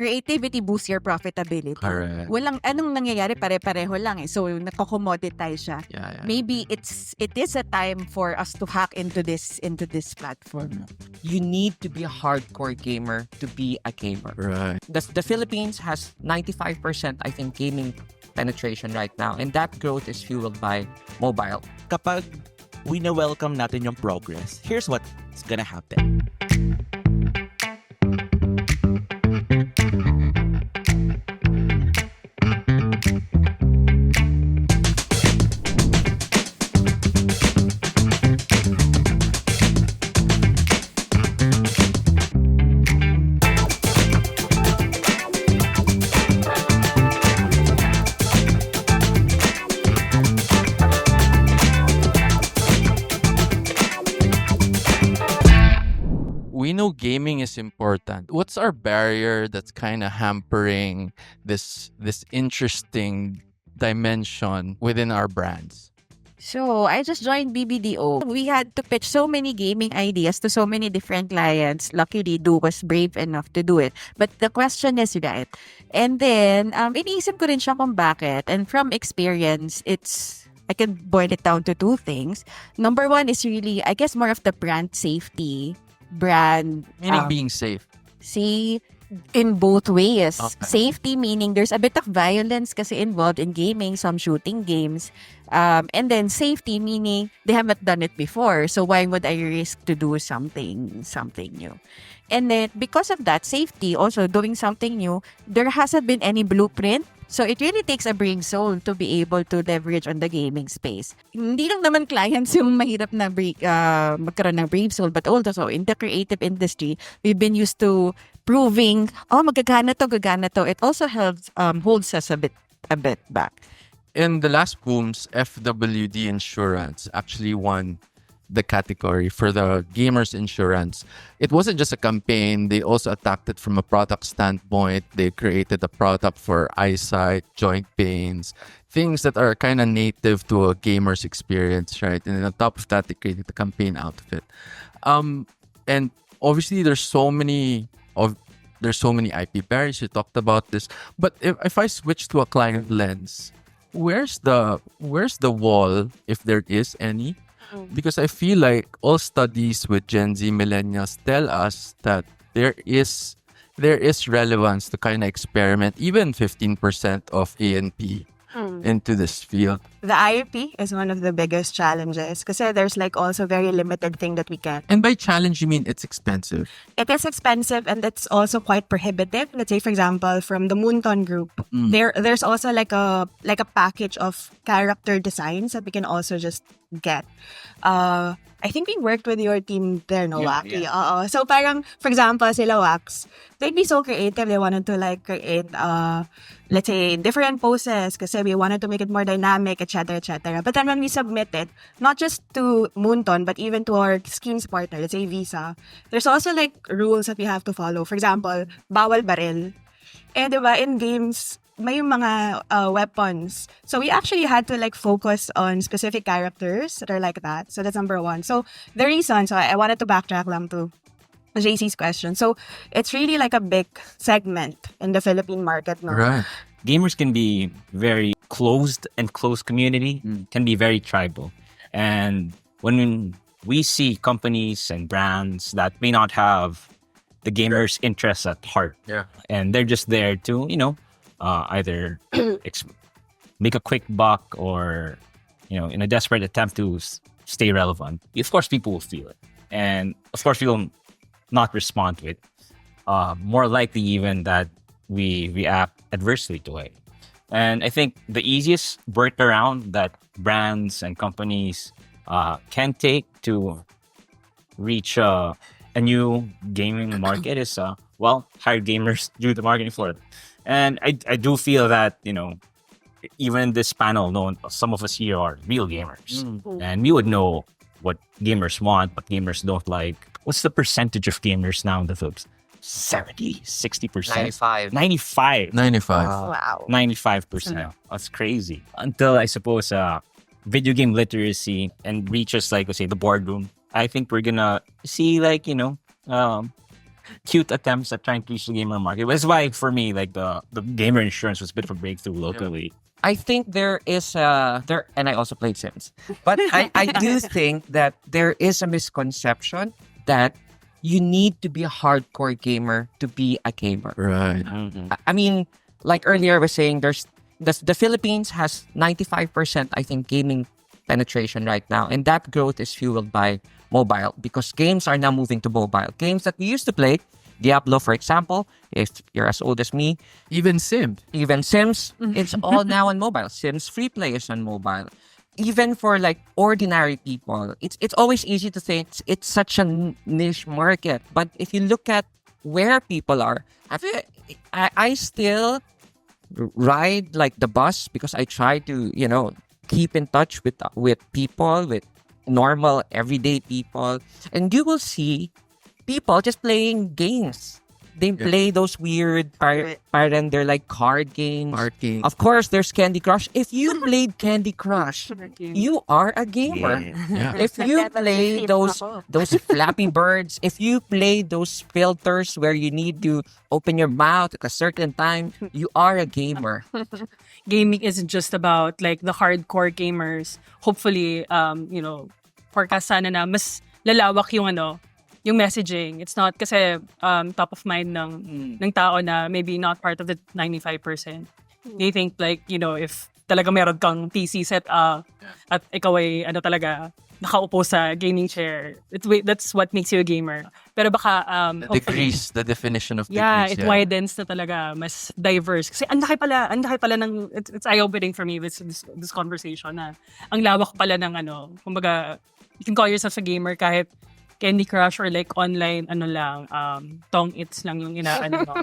creativity boosts your profitability. Correct. Walang anong nangyayari, pare-pareho lang eh. So nako-commoditize siya. Yeah. Maybe it is a time for us to hack into this platform. You need to be a hardcore gamer to be a gamer. Right. The Philippines has 95%, I think, gaming penetration right now. And that growth is fueled by mobile. Kapag wina-welcome natin yung progress, here's what's gonna happen. We know gaming is important. What's our barrier that's kind of hampering this interesting dimension within our brands? So, I just joined BBDO. We had to pitch so many gaming ideas to so many different clients. Luckily, Du was brave enough to do it. But the question is, right? And then, iniisip ko rin siya kung bakit. And from experience, I can boil it down to two things. Number one is really, I guess, more of the brand safety. Meaning being safe. See, in both ways. Okay. Safety meaning there's a bit of violence kasi involved in gaming, some shooting games. And then safety meaning they haven't done it before. So why would I risk to do something new? And then because of that safety, also doing something new, there hasn't been any blueprint. So it really takes a brave soul to be able to leverage on the gaming space. Hindi lang naman clients yung mahirap na magkaroon ng brave soul, but also in the creative industry, we've been used to proving, magagana to. It also helps holds us a bit back. In the last booms, FWD Insurance actually won the category for the gamers insurance. It wasn't just a campaign. They also attacked it from a product standpoint. They created a product for eyesight, joint pains, things that are kind of native to a gamer's experience, right? And then on top of that, they created a campaign out of it. And obviously there's so many IP barriers. You talked about this. But if I switch to a client lens, where's the wall, if there is any? Because I feel like all studies with Gen Z millennials tell us that there is relevance to kind of experiment even 15% of A&P into this field. The IRP is one of the biggest challenges kasi there's like also very limited thing that we can. And by challenge, you mean it's expensive? It is expensive and it's also quite prohibitive. Let's say, for example, from the Moonton group, there's also like a package of character designs that we can also just get. I think we worked with your team there, no, Waki? Yeah. So parang, for example, sila Wax, they'd be so creative. They wanted to like create, let's say, different poses kasi we wanted to make it more dynamic, etc. But then when we submit it, not just to Moonton, but even to our schemes partner, let's say Visa, there's also like rules that we have to follow. For example, bawal baril. Diba, in games, may yung mga weapons. So we actually had to like focus on specific characters that are like that. So that's number one. So the reason, so I wanted to backtrack lang to JC's question. So it's really like a big segment in the Philippine market. No? Right. Gamers can be very closed and close community, can be very tribal. And when we see companies and brands that may not have the gamers' interests at heart, and they're just there to, either make a quick buck or, in a desperate attempt to stay relevant, of course, people will feel it. And of course, we will not respond to it. More likely even that we react adversely to it. And I think the easiest workaround that brands and companies can take to reach a new gaming market is, hire gamers, do the marketing for it. And I do feel that, even in this panel, some of us here are real gamers. And we would know what gamers want, what gamers don't like. What's the percentage of gamers now in the Philippines? 70, 60%? 95. 95. Wow. 95%. That's crazy. Until, I suppose, video game literacy and reaches, like, let's say, the boardroom. I think we're gonna see, like, cute attempts at trying to reach the gamer market. That's why for me, like the gamer insurance was a bit of a breakthrough locally. I think there is there, and I also played Sims, but I do think that there is a misconception that you need to be a hardcore gamer to be a gamer. Right. I mean, like earlier I was saying, there's the Philippines has 95%, I think, gaming penetration right now, and that growth is fueled by mobile because games are now moving to mobile. Games that we used to play, Diablo, for example, if you're as old as me, Even Sim. even Sims, it's all now on mobile. Sims Free Play is on mobile. Even for like ordinary people, it's always easy to say it's such a niche market. But if you look at where people are, I still ride like the bus because I try to keep in touch with people, with normal everyday people, and you will see people just playing games. They play those weird parang they're like card games. Marking. Of course, there's Candy Crush. If you played Candy Crush, you are a gamer. Yeah. If you play those Flappy Birds, if you play those filters where you need to open your mouth at a certain time, you are a gamer. Gaming isn't just about like the hardcore gamers. Hopefully, forecast sana na mas lalawak yung messaging. It's not kasi top of mind ng tao na maybe not part of the 95%. They think like, if talaga meron kang PC set at ikaw ay talaga nakaupo sa gaming chair, that's what makes you a gamer. Pero baka Degrees, the definition of degrees. yeah, it widens na talaga, mas diverse. Kasi ang laki pala ng, it's eye-opening for me, this conversation na, ang lawak pala ng kumbaga, you can call yourself a gamer kahit Candy Crush or like online, tong its lang yung inaano mo.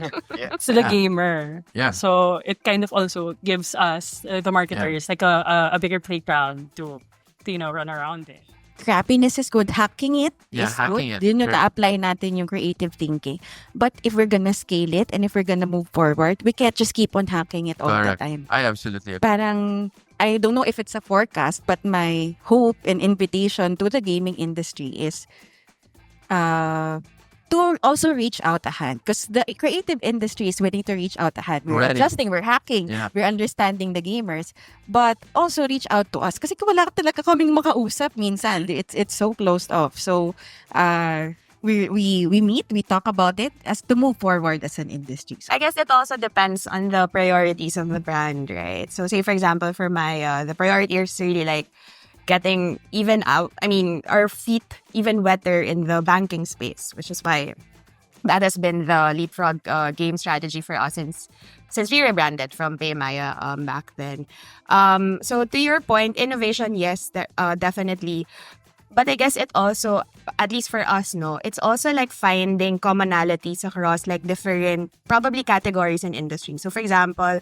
Still a gamer. Yeah. So, it kind of also gives us, the marketers, like a bigger playground to run around it. Crappiness is good. Hacking it Yeah, is hacking good. it. Yun yung Correct. apply natin yung creative thinking. But if we're gonna scale it and if we're gonna move forward, we can't just keep on hacking it all Correct. the time. I absolutely agree. Parang, I don't know if it's a forecast, but my hope and invitation to the gaming industry is to also reach out a hand, because the creative industry is willing to reach out a hand. We're Ready. adjusting, we're hacking, Yeah. we're understanding the gamers, but also reach out to us kasi wala talaga kaming makausap minsan. It's so closed off. So we meet, we talk about it as to move forward as an industry. So, I guess it also depends on the priorities of the brand, right? So say for example, for my the priority is really like getting even out, our feet even wetter in the banking space, which is why that has been the leapfrog game strategy for us since we rebranded from Paymaya back then. So to your point, innovation, yes, definitely. But I guess it also, at least for us, it's also like finding commonalities across like different probably categories and industries. So for example,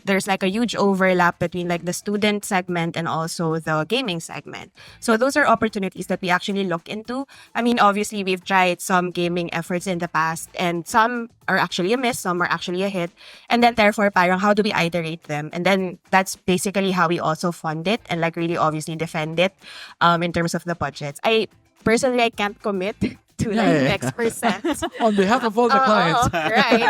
there's like a huge overlap between like the student segment and also the gaming segment. So those are opportunities that we actually look into. Obviously we've tried some gaming efforts in the past and some are actually a miss, some are actually a hit. And then therefore, parang how do we iterate them? And then that's basically how we also fund it and like really obviously defend it in terms of the budgets. I personally can't commit to like X%. On behalf of all the clients. Right.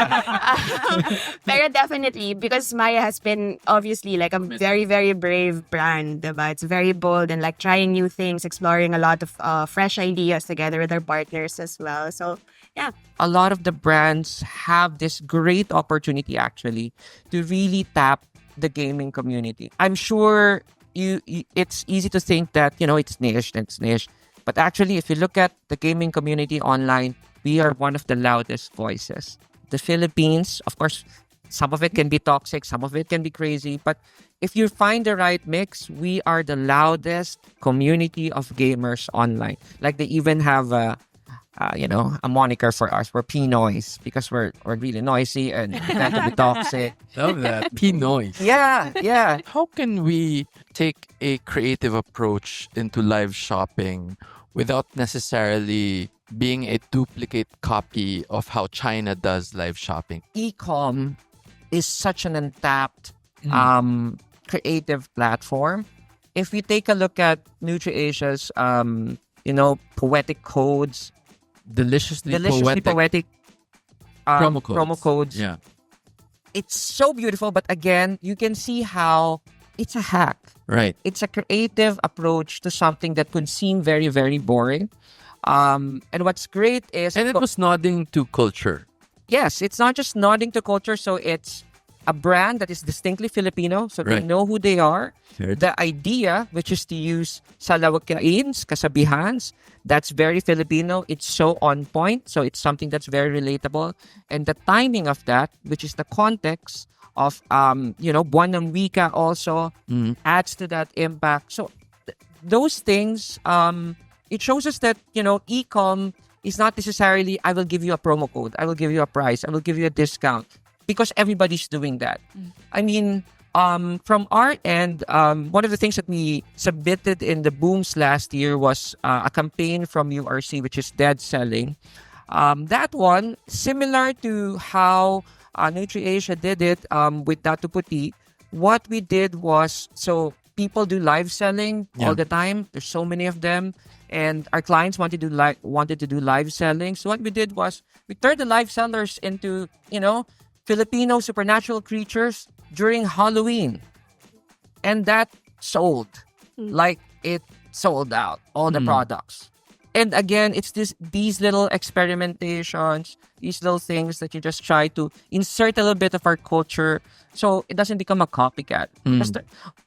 Pero definitely, because Maya has been obviously like a very, very brave brand, diba? It's very bold and like trying new things, exploring a lot of fresh ideas together with our partners as well. So, yeah. A lot of the brands have this great opportunity actually to really tap the gaming community. I'm sure it's easy to think that, it's niche. But actually, if you look at the gaming community online, we are one of the loudest voices. The Philippines, of course, some of it can be toxic, some of it can be crazy. But if you find the right mix, we are the loudest community of gamers online. Like they even have a moniker for us. We're Pinoys because we're really noisy and tend to be toxic. Love that. P-noise. Yeah. How can we take a creative approach into live shopping without necessarily being a duplicate copy of how China does live shopping? E-com is such an untapped creative platform. If you take a look at NutriAsia's poetic codes, Deliciously deliciously poetic. poetic promo codes. Yeah. It's so beautiful, but again, you can see how it's a hack. Right. It's a creative approach to something that could seem very, very boring. And what's great is... And it was nodding to culture. Yes, it's not just nodding to culture. So it's a brand that is distinctly Filipino. So they Right. know who they are. Right. The idea, which is to use salawakains, kasabihans, that's very Filipino. It's so on point. So it's something that's very relatable. And the timing of that, which is the context of, Buwan ng Wika also adds to that impact. So those things, it shows us that, e-com is not necessarily, I will give you a promo code, I will give you a price, I will give you a discount, because everybody's doing that. I mean, from our end, one of the things that we submitted in the Booms last year was a campaign from URC, which is dead selling. That one, similar to how NutriAsia did it with Datu Puti, what we did was, so people do live selling all the time. There's so many of them. And our clients wanted to do live selling. So what we did was we turned the live sellers into, Filipino supernatural creatures during Halloween. And that sold. Like it sold out, all the products. And again, it's these little experimentations, these little things that you just try to insert a little bit of our culture so it doesn't become a copycat. Because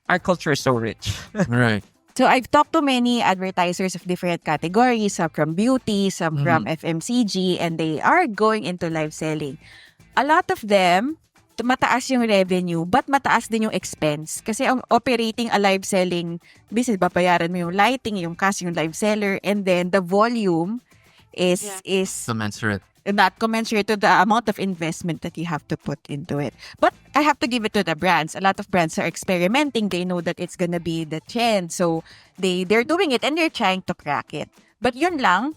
our culture is so rich. Right. So I've talked to many advertisers of different categories, some from beauty, some from FMCG, and they are going into live selling. A lot of them, mataas yung revenue, but mataas din yung expense. Kasi ang operating a live selling business, babayaran mo yung lighting, yung cost, yung live seller, and then the volume is Commensurate. not commensurate to the amount of investment that you have to put into it. But I have to give it to the brands. A lot of brands are experimenting. They know that it's gonna be the trend. So they're doing it and they're trying to crack it. But yun lang,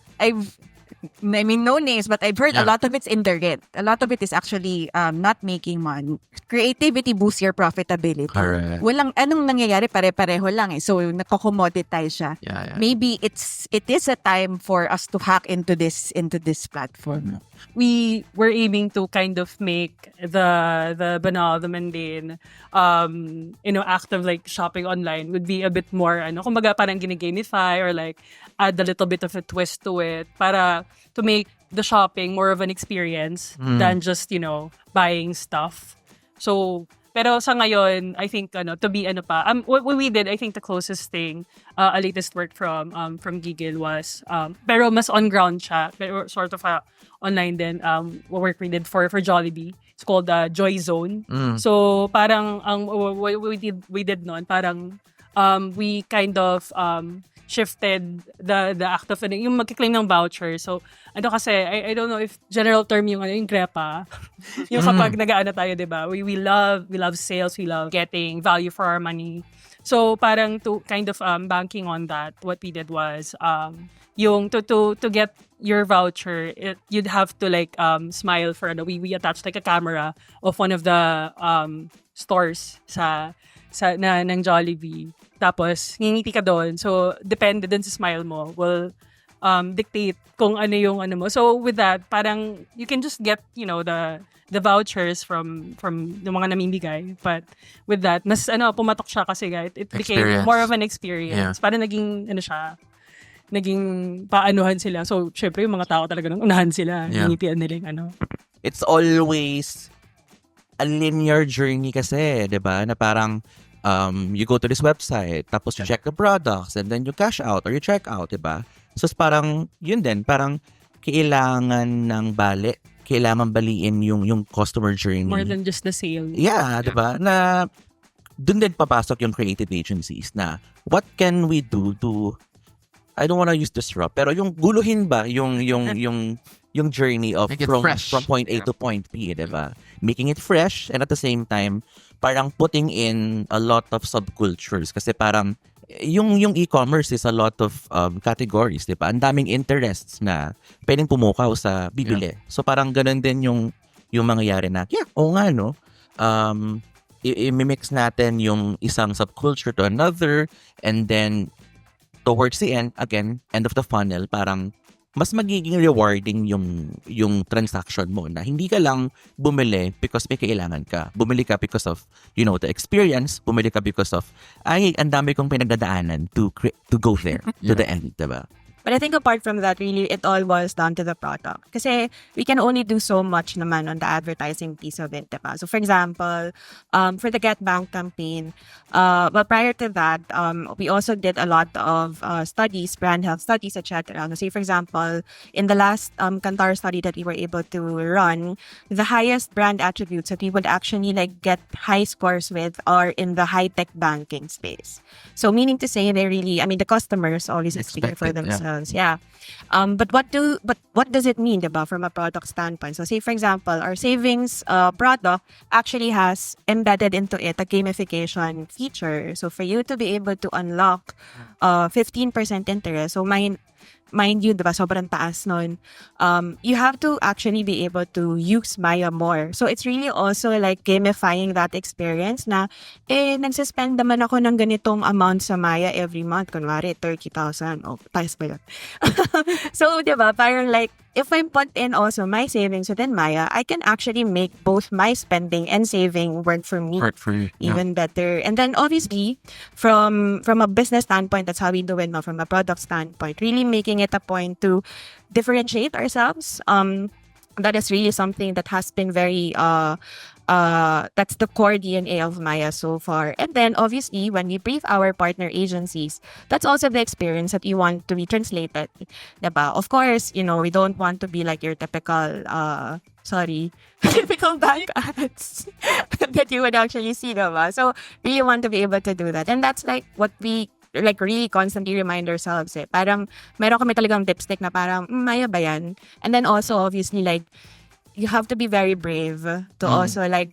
no names, but I've heard a lot of it's in the red. A lot of it is actually not making money. Creativity boosts your profitability. Correct. Walang anong nangyayari, pare-pareho lang eh. So nako-commoditize siya. Yeah. Maybe it is a time for us to hack into this platform. We were aiming to kind of make the banal, the mundane, act of like shopping online would be a bit more, kumbaga parang ginigamify or like add a little bit of a twist to it para to make the shopping more of an experience than just, buying stuff. So, pero sa ngayon, I think, to be what we did, I think the closest thing, a latest work from Gigil was, pero mas on ground siya, pero sort of online din, what work we did for Jollibee. It's called Joy Zone. So, parang, what we did noon, parang, we kind of, shifted the act of yung magkiklaim ng voucher. So, kasi, I don't know if general term yung grepa. Yung kapag nag-aano tayo, diba? We love sales, we love getting value for our money. So, parang to kind of banking on that, what we did was, yung to get your voucher, you'd have to like smile for we attached like a camera of one of the stores sa ng Jollibee. Tapos, ngingiti ka doon. So, depende din sa smile mo. Will dictate kung ano yung mo. So, with that, parang you can just get, the vouchers from the mga namimigay. But with that, mas pumatok siya kasi it became Experience. more of an experience. Yeah. Parang naging paanuhan sila. So, syempre, yung mga tao talaga nung unahan sila. Yeah. Ngitian nila yung It's always a linear journey kasi, di ba? Na parang you go to this website, tapos you check the products, and then you cash out or you check out, di ba? So, parang, yun din, parang kailangan ng kailangan baliin yung customer journey. more than just the sale. Yeah, di ba? Na dun din papasok yung creative agencies na what can we do to, I don't wanna use disrupt, pero yung guluhin ba yung journey of Make it from fresh. point A to point B, di ba? Making it fresh and at the same time parang putting in a lot of subcultures kasi parang yung e-commerce is a lot of categories, di ba? Ang daming interests na pwedeng pumukaw sa bibili. So parang ganun din yung mangyayari na, oo nga, no? I-mix natin yung isang subculture to another and then towards the end, again, end of the funnel, parang mas magiging rewarding yung transaction mo na hindi ka lang bumili because may kailangan ka. Bumili ka because of, the experience. Bumili ka because of, ay, ang dami kong pinagdadaanan to go there, to the end, diba? But I think apart from that, really, it all boils down to the product. Kasi we can only do so much naman on the advertising piece of it, diba? So for example, for the Get Bank campaign, but prior to that, we also did a lot of studies, brand health studies, etc. So say for example, in the last Kantar study that we were able to run, the highest brand attributes that we would actually like get high scores with are in the high-tech banking space. So meaning to say, the customers always speak for themselves. Yeah. But what does it mean, diba, from a product standpoint? So say for example, our savings product actually has embedded into it a gamification feature. So for you to be able to unlock 15% interest, so mind you, diba, sobrang taas nun, you have to actually be able to use Maya more. So it's really also like gamifying that experience na, nagsispend naman ako ng ganitong amount sa Maya every month. Kunwari, 30,000. Oh, taas ba yun? So, diba, parang like, if I put in also my savings within Maya, I can actually make both my spending and saving work for me. Work for you. Even better. And then obviously, from a business standpoint, that's how we do it now. From a product standpoint, really making it a point to differentiate ourselves. That is really something that has been very that's the core DNA of Maya so far. And then obviously when we brief our partner agencies, that's also the experience that you want to be translated. Diba? Of course, we don't want to be like your typical typical bank ads that you would actually see, diba? So we want to be able to do that. And that's like what we like really constantly remind ourselves Parang meron kami talagang dipstick na parang Maya ba yan? And then also obviously like you have to be very brave to also like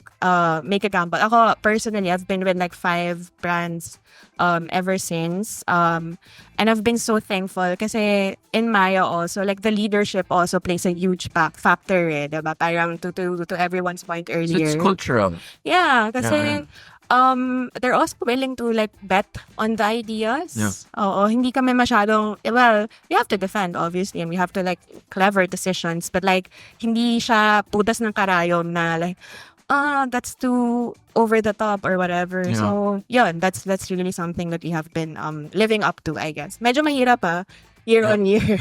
make a gamble. Ako personally, I've been with like 5 brands ever since. And I've been so thankful kasi in Maya also, like the leadership also plays a huge factor diba? Parang to everyone's point So earlier. it's cultural. Yeah, kasi Yeah. they're also willing to like bet on the ideas. Yeah. Oo, hindi kami masyadong, well, we have to defend obviously and we have to like clever decisions, but like hindi siya putas ng karayom na like that's too over the top or whatever. Yeah. So, yun, that's really something that we have been living up to, I guess. Medyo mahirap year on year.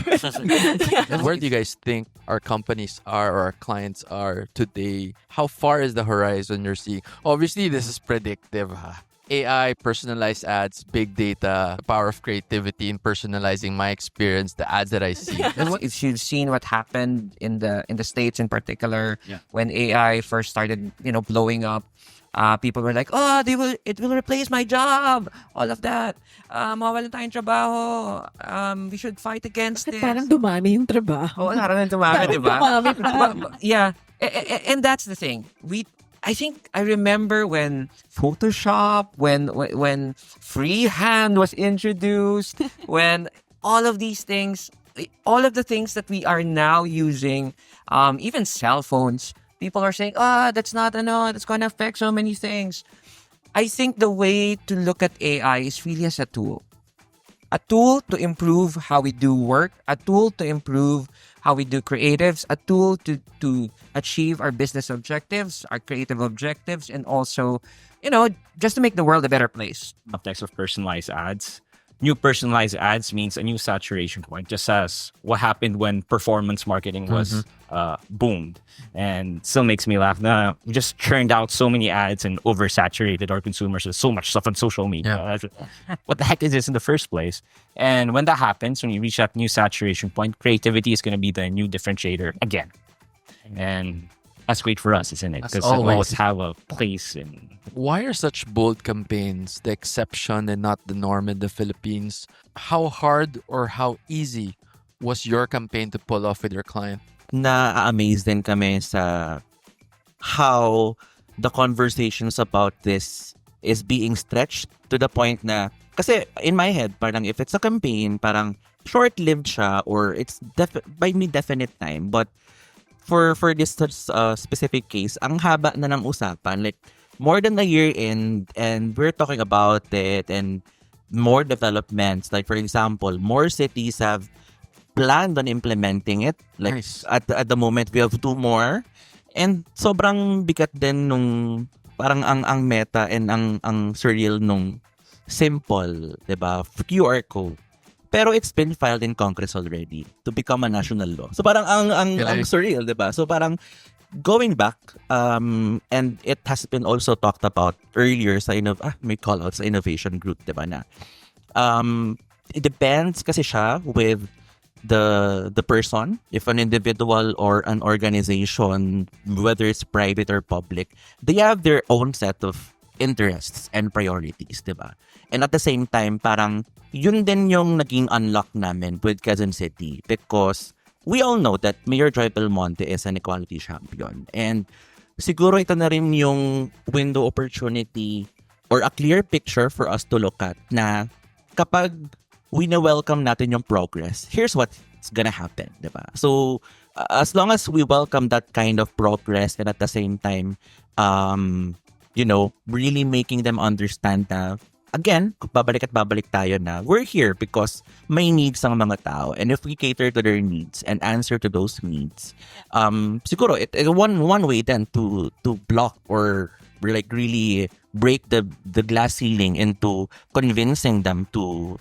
And where do you guys think our companies are or our clients are today? How far is the horizon you're seeing? Obviously, this is predictive. AI, personalized ads, big data, the power of creativity in personalizing my experience, the ads that I see. If you've seen what happened in the States in particular, Yeah. when AI first started, blowing up, people were like, "Oh, it will replace my job." All of that. Mawawalan tayong trabaho. We should fight against this. Parang dumami yung trabaho. Oo, parang tumami, di ba? Dumami pa. Yeah. And that's the thing. I think I remember when Photoshop, when freehand was introduced, when all of these things, all of the things that we are now using, even cell phones, people are saying, that's not that's going to affect so many things. I think the way to look at AI is really as a tool. A tool to improve how we do work, a tool to improve how we do creatives, a tool to achieve our business objectives, our creative objectives, and also, just to make the world a better place. Context of personalized ads. New personalized ads means a new saturation point, just as what happened when performance marketing was boomed. And still makes me laugh. We just churned out so many ads and oversaturated our consumers with so much stuff on social media. What the heck is this in the first place? And when that happens, when you reach that new saturation point, creativity is going to be the new differentiator again. And that's great for us, isn't it? As Because always. we always have a place in. Why are such bold campaigns the exception and not the norm in the Philippines? How hard or how easy was your campaign to pull off with your client? Na-amaze din kami sa how the conversations about this is being stretched to the point na, kasi in my head, parang if it's a campaign, parang short-lived siya or it's by me definite time. But for this specific case, ang haba na ng usapan, like more than a year in, and we're talking about it and more developments. Like for example, more cities have planned on implementing it. Like Nice. at the moment we have 2 more, and sobrang bigat din nung parang ang meta and ang surreal nung simple, 'di ba? QR code. Pero it's been filed in Congress already to become a national law. So parang ang surreal, 'di ba? So parang going back, and it has been also talked about earlier sa may call out sa innovation group, 'di ba na? It depends kasi siya with the person, if an individual or an organization, whether it's private or public, they have their own set of interests and priorities, 'di ba? And at the same time, parang yun din yung naging unlock namin with Quezon City, because we all know that Mayor Joy Belmonte is an equality champion. And siguro ito na rin yung window opportunity or a clear picture for us to look at na kapag welcome natin yung progress, here's what's gonna happen, di ba? So, as long as we welcome that kind of progress and at the same time, really making them understand na, again, babalik at babalik tayo na we're here because may needs ang mga tao, and if we cater to their needs and answer to those needs, siguro one way then to block or like really break the glass ceiling into convincing them to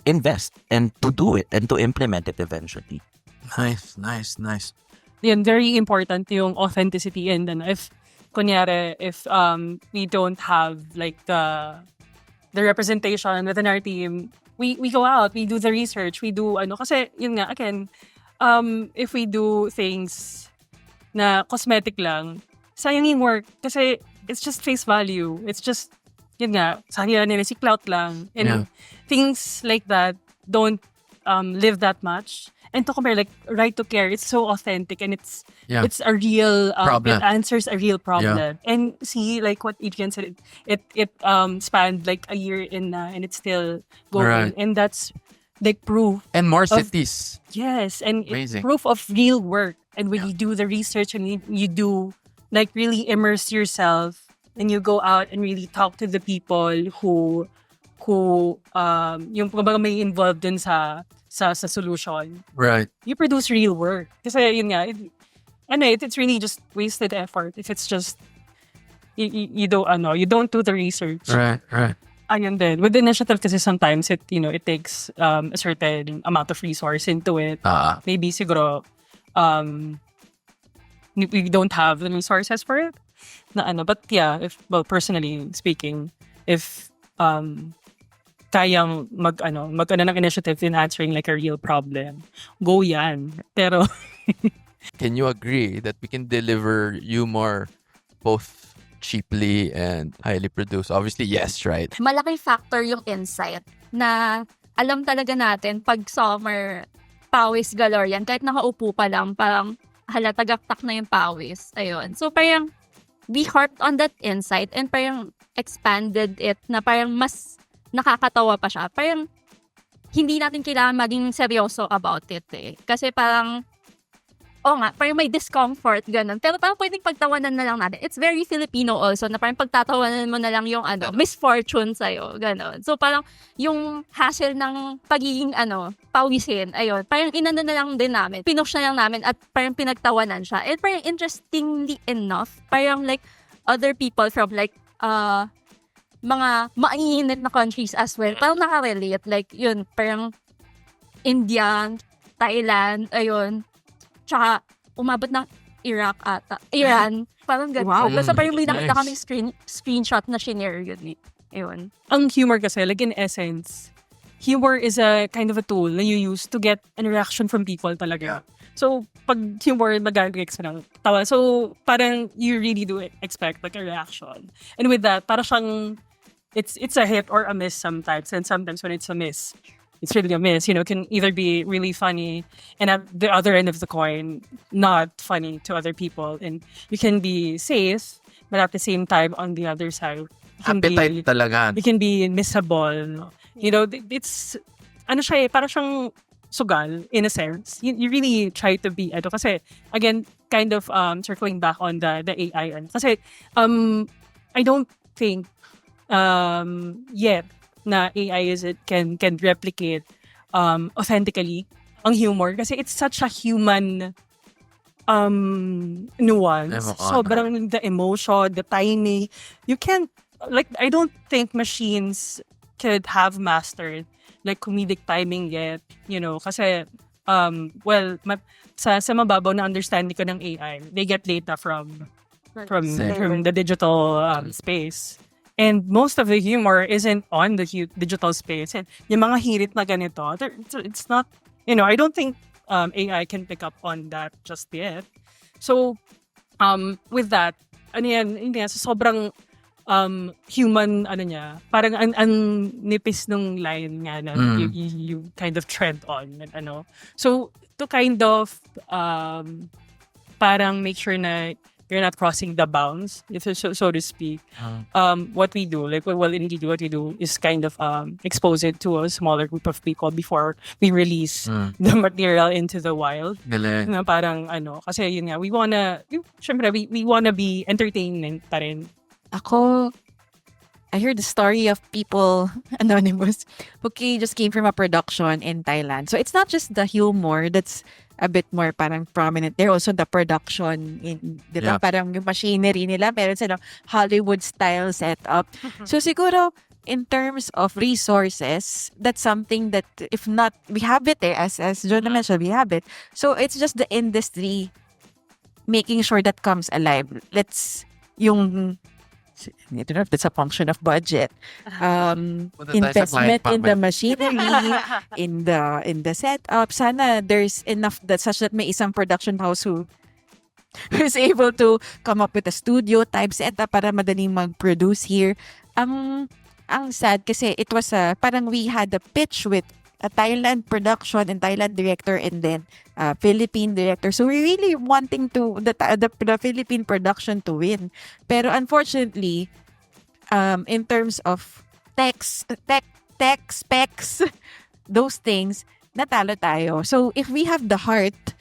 invest and to do it and to implement it eventually. Nice. Yan, very important yung authenticity, and then if we don't have like the representation within our team, we go out, we do the research, we do kasi yun nga, again, if we do things na cosmetic lang, sayang yung work kasi it's just face value, it's just yun nga, sayang nila si clout lang, and things like that don't live that much. And to compare, like, right to care, it's so authentic, and it's a real problem. It answers a real problem. And see, like what Adrian said, it spanned like a year and it's still going, Right. and that's like proof. And more cities. Yes, and it's Amazing. proof of real work. And when you do the research and you do like really immerse yourself, and you go out and really talk to the people who yung kumbaga may involved din sa solution, Right. you produce real work. Kasi yun nga, it's really just wasted effort if it's just you don't do the research. Right. Ayun din. With the initiative kasi sometimes it takes a certain amount of resource into it. Maybe siguro we don't have the resources for it. But yeah, personally speaking, if kayang mag ng initiative in answering like a real problem, go yan. Pero Can you agree that we can deliver humor both cheaply and highly produced? Obviously, yes, right? Malaking factor yung insight na alam talaga natin pag summer, pawis galore yan. Kahit nakaupo pa lang, parang tagaktak na yung pawis. Ayun. So parang we harped on that insight and parang expanded it na parang mas nakakatawa pa siya. Parang hindi natin kailangan maging seryoso about it eh. Kasi parang parang may discomfort, ganun. Pero parang pwedeng pagtawanan na lang natin. It's very Filipino also, na parang pagtatawanan mo na lang yung misfortune sa'yo, ganun. So parang yung hassle ng pagiging pawisin, ayun, parang inano na lang din namin. Pinush na lang namin at parang pinagtawanan siya. And parang interestingly enough, parang like other people from like mga mainit na countries as well, parang nakarelate. Like yun, parang India, Thailand, ayun. Tsaka, umabot ng Iraq ata. Iran. Parang ganun. Wow. Basta parang may nakita Nice. kami screenshot na shinare yun. Ayun. ang humor kasi, like in essence, humor is a kind of a tool na you use to get an reaction from people talaga. So, pag humor, mag-expect ng tawa. So, parang you really do expect like a reaction. And with that, parang siyang, it's a hit or a miss sometimes. And sometimes when it's a miss, it's really a miss. Can either be really funny and at the other end of the coin, not funny to other people. And you can be safe, but at the same time, on the other side, Appetite talaga. it can be missable. It's, siya eh, parang siyang sugal, in a sense. You really try to be, kasi, again, kind of circling back on the AI. Kasi, I don't think yet na AI can replicate authentically ang humor kasi it's such a human nuance. Sobrang the emotion, the timing. You can't, like, I don't think machines could have mastered like comedic timing yet, kasi well, sa mababaw na understanding ko ng AI, they get data from the digital space. And most of the humor isn't on the digital space. And yung mga hirit na ganito, it's not, I don't think AI can pick up on that just yet. So, with that, hindi yan, so sobrang human, niya, parang ang nipis nung line nga na you kind of tread on, So, to kind of, parang make sure na you're not crossing the bounds, so to speak. What we do, what we do is kind of expose it to a smaller group of people before we release the material into the wild. Galing. Na parang kasi yun nga, we wanna be entertainment pa rin. Ako, I heard the story of people, anonymous, who just came from a production in Thailand. So it's not just the humor that's a bit more parang prominent there. Also the production, di ba? Yeah. Parang yung machinery nila, meron silang Hollywood-style setup. So siguro, in terms of resources, that's something that, if not, we have it as John mentioned, we have it. So it's just the industry making sure that comes alive. I don't know if that's a function of budget. Investment in the machinery, in the setup. Sana there's enough such that may isang production house who's able to come up with a studio type setup para madaling mag-produce here. Ang sad kasi it was parang we had a pitch with a Thailand production and Thailand director and then Philippine director. So we're really wanting to the Philippine production to win. Pero unfortunately, in terms of tech specs, those things, natalo tayo. So if we have the heart,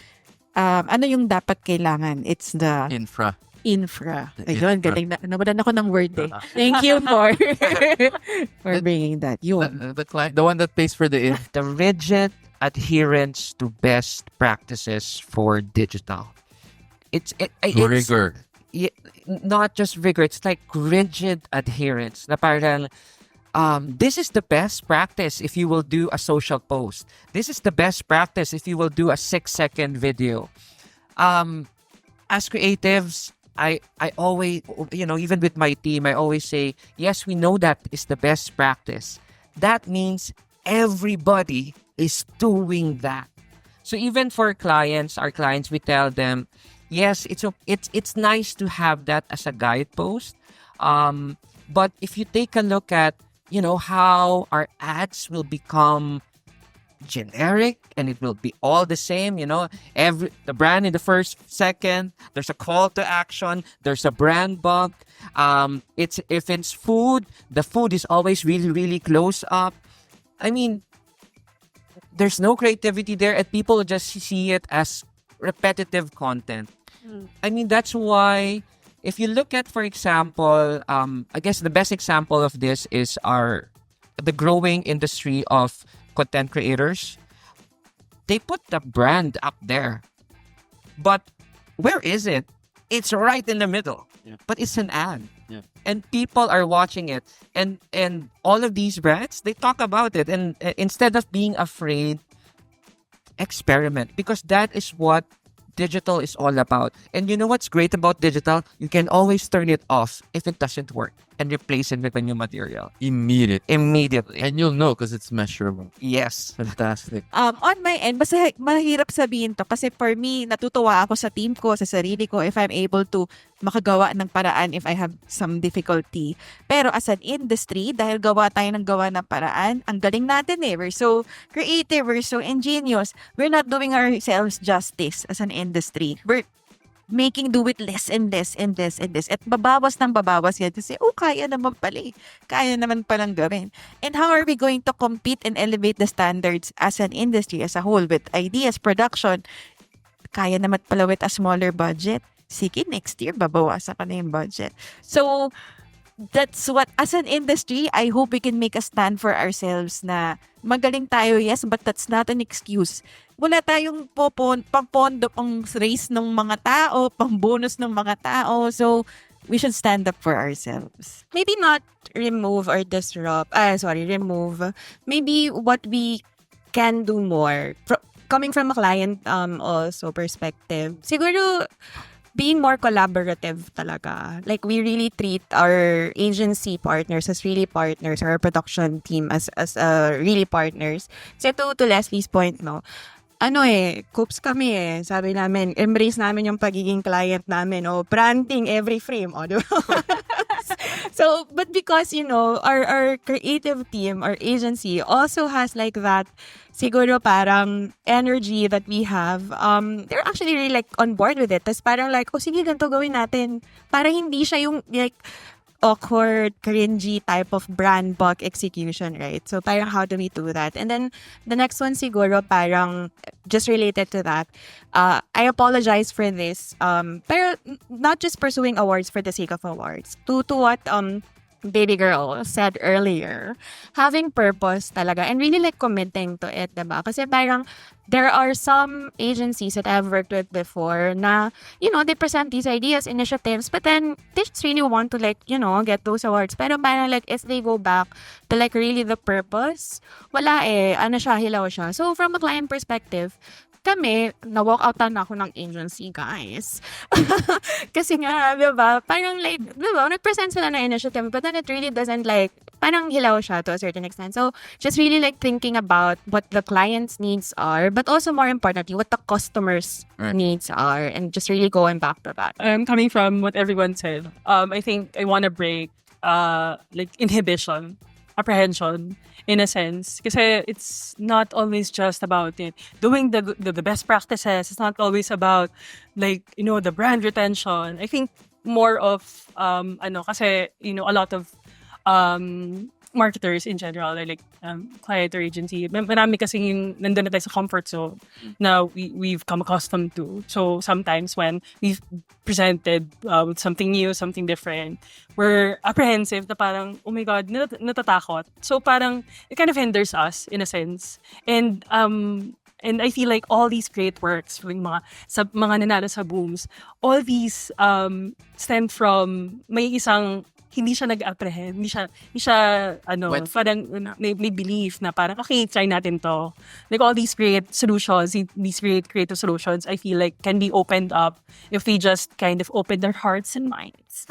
ano yung dapat kailangan? It's the Infra. Ayun, galing na. Nawalan ako ng word eh. Thank you for bringing that. Yun. The client, the one that pays for the The rigid adherence to best practices for digital. It's rigor. Not just rigor, it's like rigid adherence. Na parang, this is the best practice if you will do a social post. This is the best practice if you will do a 6-second video. As creatives, I always, even with my team, I always say, yes, we know that is the best practice. That means everybody is doing that. So even for our clients, we tell them, yes, it's nice to have that as a guidepost. But if you take a look at, how our ads will become generic and it will be all the same, the brand in the first second, there's a call to action, there's a brand bump. If it's food, the food is always really, really close up. I mean, there's no creativity there and people just see it as repetitive content. I mean, that's why if you look at, for example, I guess the best example of this is the growing industry of content creators. They put the brand up there. But where is it? It's right in the middle. Yeah. But it's an ad. Yeah. And people are watching it. And all of these brands, they talk about it. And instead of being afraid, experiment. Because that is what digital is all about. And you know what's great about digital? You can always turn it off if it doesn't work and replace it with a new material. Immediately. And you'll know because it's measurable. Yes. Fantastic. On my end, basta mahirap sabihin to kasi for me, natutuwa ako sa team ko, sa sarili ko, if I'm able to makagawa ng paraan if I have some difficulty. Pero as an industry, dahil gawa ng paraan, ang galing natin eh. We're so creative, we're so ingenious. We're not doing ourselves justice as an industry. We're making do it less and less and less and less. At babawas ng babawas yan kasi, kaya naman pala eh. Kaya naman palang gawin. And how are we going to compete and elevate the standards as an industry as a whole with ideas, production? Kaya naman pala with a smaller budget. Sige, next year, babawasan ka na yung budget. So, that's what, as an industry, I hope we can make a stand for ourselves na magaling tayo, yes, but that's not an excuse. wala tayong pang-pondo, pang raise ng mga tao, pang bonus ng mga tao. So, we should stand up for ourselves. Maybe not remove or disrupt. Remove. Maybe what we can do more. Coming from a client also perspective. Siguro, being more collaborative talaga. Like, we really treat our agency partners as really partners, or our production team as really partners. So, to Leslie's point, no, coops kami Sabi namin, embrace namin yung pagiging client namin. Branding every frame. Di ba? So, but because, our creative team, our agency also has like that, siguro parang energy that we have, they're actually really like on board with it. Tapos parang like, sige, ganito gawin natin. Para hindi siya yung like, awkward, cringy type of brand book execution, right? So parang how do we do that? And then the next one siguro parang just related to that. I apologize for this. Pero not just pursuing awards for the sake of awards. To what baby girl said earlier, having purpose talaga and really like committing to it, diba? Kasi parang there are some agencies that I've worked with before na, they present these ideas, initiatives, but then they just really want to like, get those awards. Pero parang like, if they go back to like really the purpose, wala hilaw siya. So from a client perspective, kami, na-walk outan na ako ng agency, guys. Kasi nga, diba, parang like, diba, nag-present sila na initiative, but then it really doesn't like, parang hilaw siya to a certain extent. So, just really like thinking about what the client's needs are, but also more importantly, what the customer's needs are, and just really going back to that. Coming from what everyone said, I think I want to break like inhibition, apprehension in a sense. Kasi it's not always just about it. Doing the best practices. It's not always about like, the brand retention. I think more of, kasi, a lot of marketers in general, like client or agency, marami kasi yung nandun na tayo sa comfort zone na we've come accustomed to. So sometimes when we've presented with something new, something different, we're apprehensive na parang, oh my God, natatakot. So parang it kind of hinders us in a sense. And I feel like all these great works, yung mga nanalo sa booms, all these stem from may isang hindi siya nag-apprehend, hindi siya parang may belief na parang, okay, try natin to. Like all these great solutions, these great creative solutions, I feel like can be opened up if we just kind of open their hearts and minds.